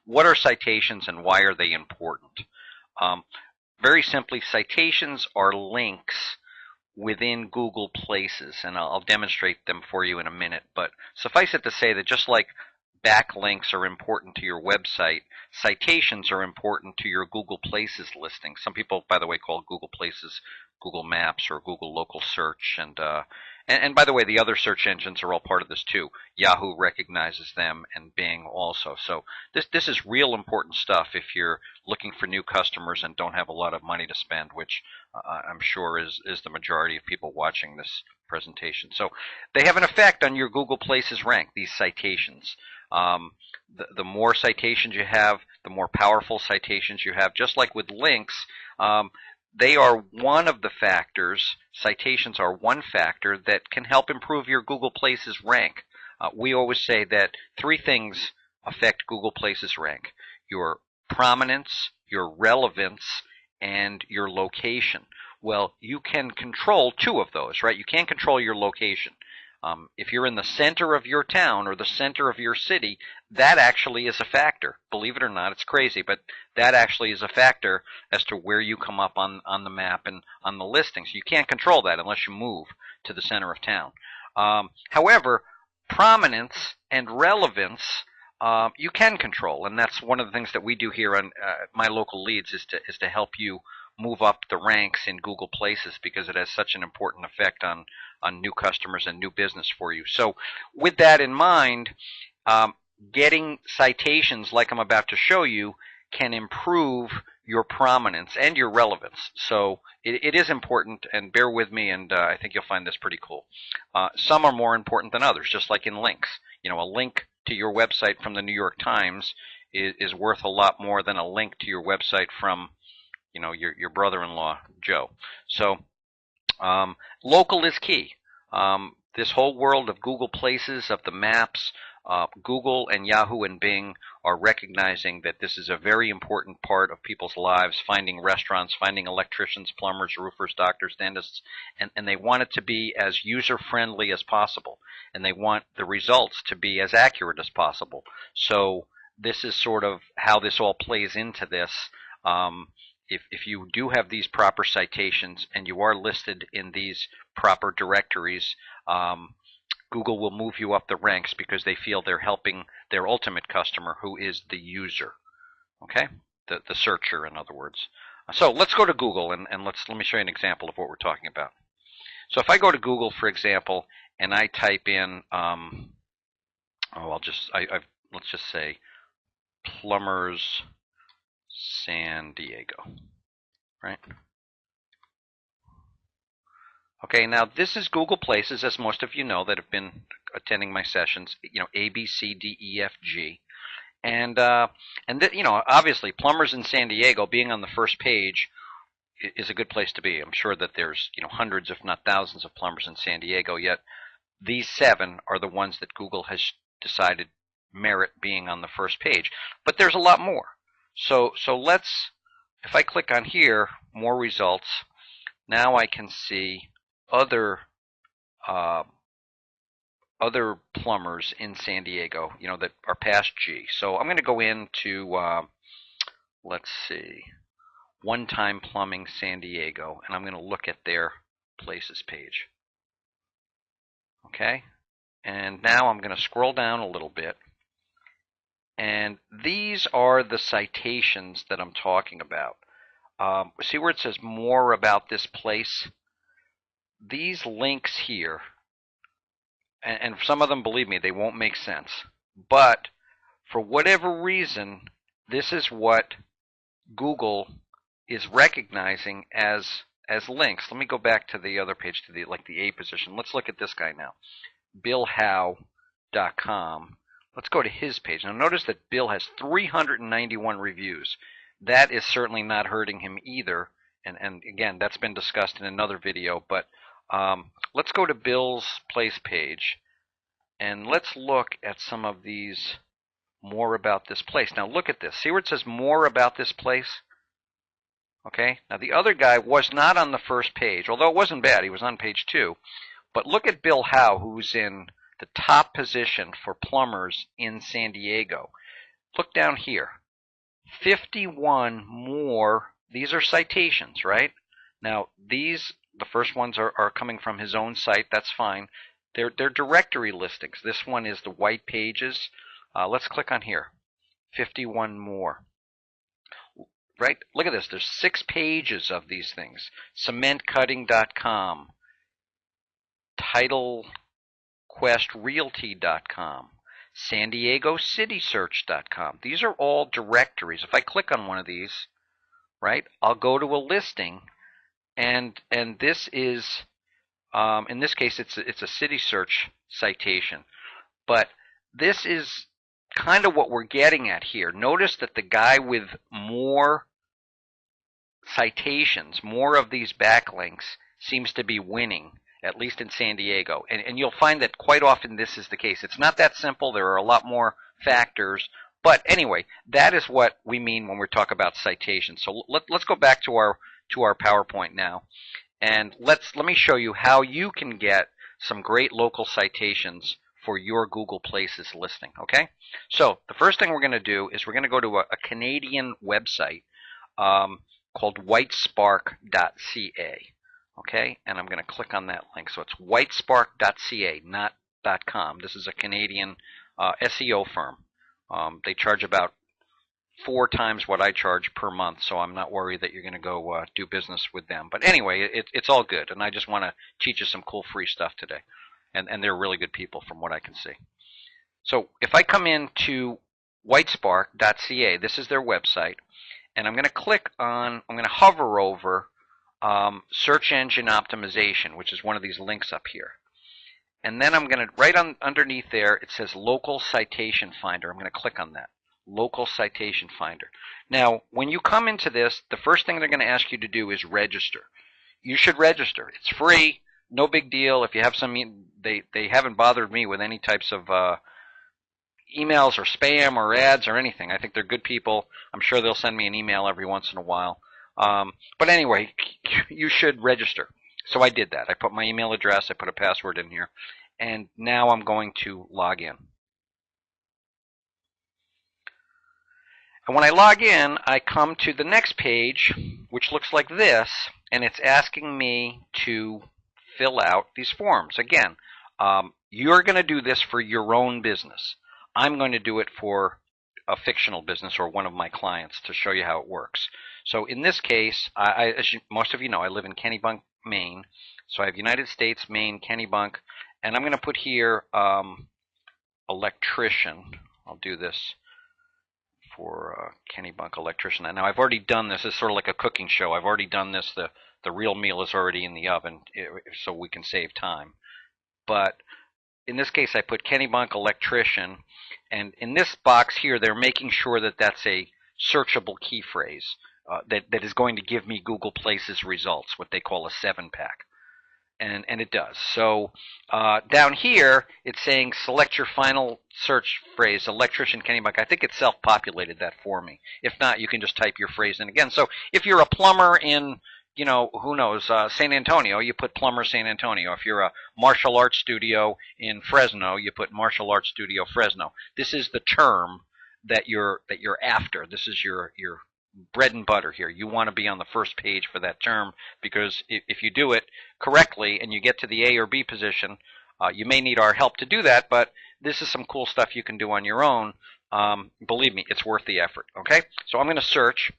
what are citations and why are they important? Um, Very simply, citations are links within Google Places, and I'll demonstrate them for you in a minute. But suffice it to say that just like backlinks are important to your website, citations are important to your Google Places listing. Some people, by the way, call Google Places Google Maps or Google Local Search, and by the way, the other search engines are all part of this too. Yahoo recognizes them, and Bing also. So this is real important stuff if you're looking for new customers and don't have a lot of money to spend, which I'm sure is the majority of people watching this presentation. So they have an effect on your Google Places rank, these citations. The more citations you have, the more powerful citations you have. Just like with links, they are one of the factors, citations are one factor that can help improve your Google Places rank. We always say that three things affect Google Places rank: your prominence, your relevance, and your location. Well, you can control two of those, right? You can't control your location. If you're in the center of your town or the center of your city, that actually is a factor. Believe it or not, it's crazy, but that actually is a factor as to where you come up on the map and on the listings. You can't control that unless you move to the center of town. However, prominence and relevance you can control, and that's one of the things that we do here on My Local Leads is to help you move up the ranks in Google Places, because it has such an important effect on new customers and new business for you. So with that in mind, getting citations like I'm about to show you can improve your prominence and your relevance. So it is important, and bear with me, and I think you'll find this pretty cool. Some are more important than others, just like in links. You know, a link to your website from the New York Times is worth a lot more than a link to your website from, you know, your brother-in-law, Joe. So local is key. This whole world of Google Places, of the maps, Google and Yahoo and Bing are recognizing that this is a very important part of people's lives, finding restaurants, finding electricians, plumbers, roofers, doctors, dentists, and they want it to be as user-friendly as possible, and they want the results to be as accurate as possible. So this is sort of how this all plays into this. If you do have these proper citations and you are listed in these proper directories, Google will move you up the ranks because they feel they're helping their ultimate customer, who is the user, okay? The searcher, in other words. So let's go to Google, and let me show you an example of what we're talking about. So if I go to Google, for example, and I type in, let's just say plumbers San Diego, right? Okay, now this is Google Places, as most of you know that have been attending my sessions. You know, A, B, C, D, E, F, G, and you know, obviously, plumbers in San Diego being on the first page is a good place to be. I'm sure that there's, you know, hundreds, if not thousands, of plumbers in San Diego. Yet these 7 are the ones that Google has decided merit being on the first page. But there's a lot more. So let's, if I click on here, more results. Now I can see other plumbers in San Diego, you know, that are past G. So I'm going to go into, let's see, One Time Plumbing San Diego, and I'm going to look at their Places page. Okay, and now I'm going to scroll down a little bit, and these are the citations that I'm talking about. See where it says more about this place? These links here, and some of them, believe me, they won't make sense. But for whatever reason, this is what Google is recognizing as links. Let me go back to the other page, to the A position. Let's look at this guy now, BillHowe.com. Let's go to his page. Now notice that Bill has 391 reviews. That is certainly not hurting him either. And again, that's been discussed in another video. But let's go to Bill's Place page, and let's look at some of these more about this place. Now look at this. See where it says more about this place? Okay. Now the other guy was not on the first page, although it wasn't bad. He was on page 2. But look at Bill Howe, who's in the top position for plumbers in San Diego. look down here. 51 more. These are citations, right? Now, the first ones are coming from his own site. That's fine. They're directory listings. This one is the white pages. Let's click on here. 51 more. Right? Look at this. There's 6 pages of these things. CementCutting.com, TitleQuestRealty.com, San Diego CitySearch.com. These are all directories. If I click on one of these, right, I'll go to a listing, and this is, in this case, it's a city search citation. But this is kind of what we're getting at here. Notice that the guy with more citations, more of these backlinks, seems to be winning, at least in San Diego. And you'll find that quite often this is the case. It's not that simple. There are a lot more factors. But anyway, that is what we mean when we talk about citations. So let's go back to our PowerPoint now. And let me show you how you can get some great local citations for your Google Places listing, okay? So the first thing we're going to do is we're going to go to a Canadian website called whitespark.ca, okay? And I'm going to click on that link. So it's whitespark.ca, not .com. This is a Canadian SEO firm. They charge about 4 times what I charge per month, so I'm not worried that you're going to go do business with them. But anyway, it's all good, and I just want to teach you some cool free stuff today. And they're really good people from what I can see. So if I come into whitespark.ca, this is their website, and I'm going to hover over search engine optimization, which is one of these links up here. And then I'm going to, right underneath there, it says Local Citation Finder. I'm going to click on that. Local Citation Finder. Now, when you come into this, the first thing they're going to ask you to do is register. You should register. It's free. No big deal. If you have some, they haven't bothered me with any types of emails or spam or ads or anything. I think they're good people. I'm sure they'll send me an email every once in a while. But anyway, you should register. So I did that. I put my email address. I put a password in here. And now I'm going to log in. And when I log in, I come to the next page, which looks like this, and it's asking me to fill out these forms. Again, you're going to do this for your own business. I'm going to do it for a fictional business or one of my clients to show you how it works. So in this case, as most of you know, I live in Kennebunk, Maine. So I have United States, Maine, Kennebunk, and I'm going to put here electrician. I'll do this for Kennebunk electrician. Now I've already done this. It's sort of like a cooking show. I've already done this. The real meal is already in the oven, so we can save time. But in this case, I put Kennebunk electrician, and in this box here, they're making sure that that's a searchable key phrase that is going to give me Google Places results, what they call a 7-pack. And it does. So down here, it's saying select your final search phrase, electrician Kennebunk. I think it self-populated that for me. If not, you can just type your phrase in again. So if you're a plumber in, who knows, San Antonio, you put plumber San Antonio. If you're a martial arts studio in Fresno, you put martial arts studio Fresno. This is the term that you're after. This is your bread and butter here. You want to be on the first page for that term, because if you do it correctly and you get to the A or B position, you may need our help to do that, but this is some cool stuff you can do on your own. Believe me, it's worth the effort. Okay, so I'm going to search,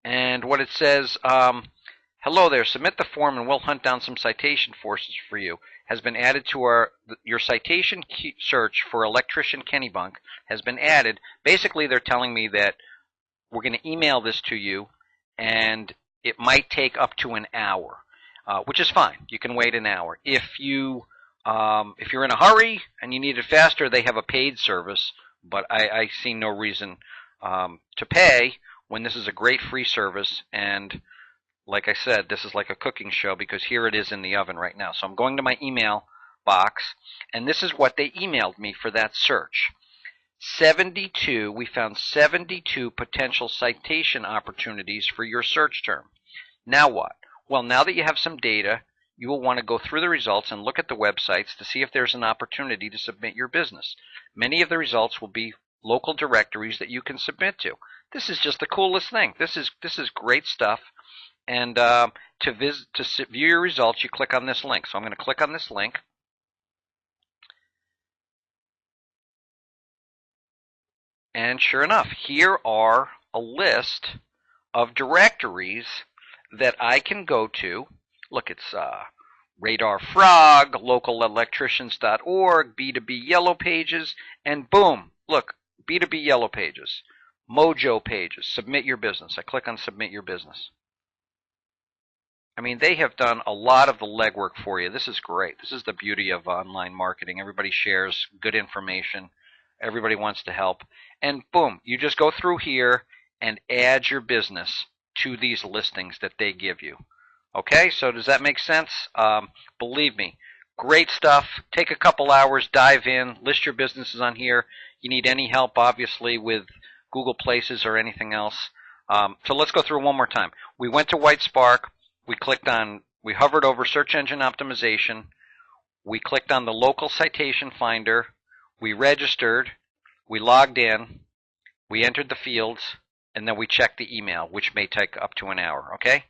and what it says, hello there, submit the form and we'll hunt down some citation forces for you. Has been added to your citation search for electrician Kennebunk has been added. Basically, they're telling me that we're going to email this to you, and it might take up to an hour, which is fine. You can wait an hour. If you're in a hurry and you need it faster, they have a paid service, but I see no reason to pay when this is a great free service. And like I said, this is like a cooking show, because here it is in the oven right now. So I'm going to my email box, and this is what they emailed me for that search. We found 72 potential citation opportunities for your search term. Now what? Well, now that you have some data, you will want to go through the results and look at the websites to see if there's an opportunity to submit your business. Many of the results will be local directories that you can submit to. This is just the coolest thing. This is great stuff. And to view your results, you click on this link. So I'm going to click on this link. And sure enough, here are a list of directories that I can go to. Look, it's Radar Frog, localelectricians.org, B2B Yellow Pages, and boom, look, B2B Yellow Pages, Mojo Pages, Submit Your Business. I click on Submit Your Business. I mean, they have done a lot of the legwork for you. This is great. This is the beauty of online marketing. Everybody shares good information. Everybody wants to help. And boom, you just go through here and add your business to these listings that they give you. Okay, so does that make sense? Believe me, great stuff. Take a couple hours, dive in, list your businesses on here. You need any help, obviously, with Google Places or anything else. So let's go through one more time. We went to White Spark. We hovered over search engine optimization. We clicked on the local citation finder. We registered. We logged in. We entered the fields. And then we checked the email, which may take up to an hour. Okay?